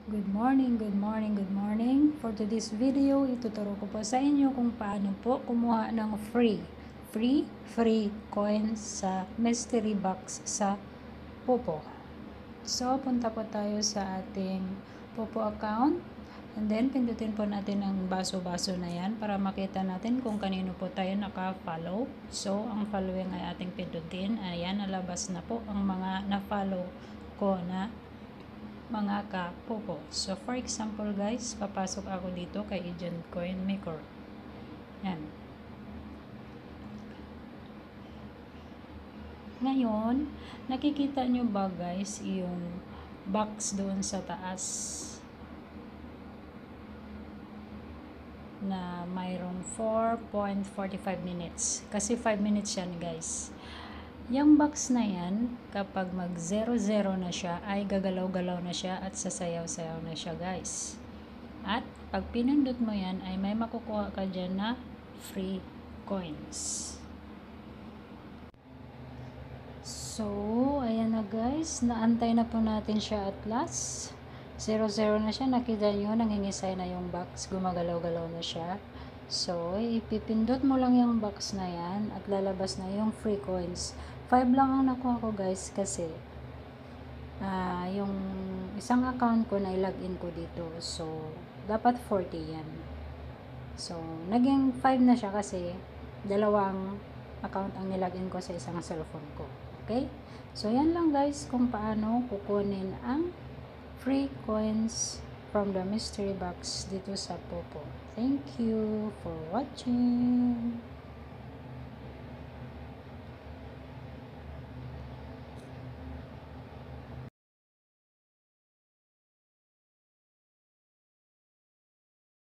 Good morning, good morning, good morning. For today's video, ituturo ko po sa inyo kung paano po kumuha ng free coins sa mystery box sa Popo. So, punta po tayo sa ating Popo account. And then, pindutin po natin ang baso-baso na yan para makita natin kung kanino po tayo naka-follow. So, ang following ay ating pindutin. Ayan, nalabas na po ang mga na-follow ko na mga ka-Popo. So, for example guys, papasok ako dito kay Agent Coin Maker. Yan. Ngayon, nakikita nyo ba guys yung box doon sa taas na mayroong 4.45 minutes. Kasi 5 minutes yan guys. Yung box na yan, kapag mag 0-0 na siya, ay gagalaw-galaw na siya at sasayaw-sayaw na siya guys. At pag pinindot mo yan, ay may makukuha ka dyan na free coins. So, ayan na guys, naantay na po natin siya at last. 0-0 na siya, nakita nyo, nangingisay na yung box, gumagalaw-galaw na siya. So, ipipindot mo lang yung box na yan at lalabas na yung free coins. 5 lang ang nakuha ko guys kasi yung isang account ko na i-login ko dito. So, dapat 40 yan. So, naging 5 na siya kasi dalawang account ang nilagin ko sa isang cellphone ko. Okay? So, yan lang guys kung paano kukunin ang free coins from the mystery box dito sa Popo. Thank you for watching.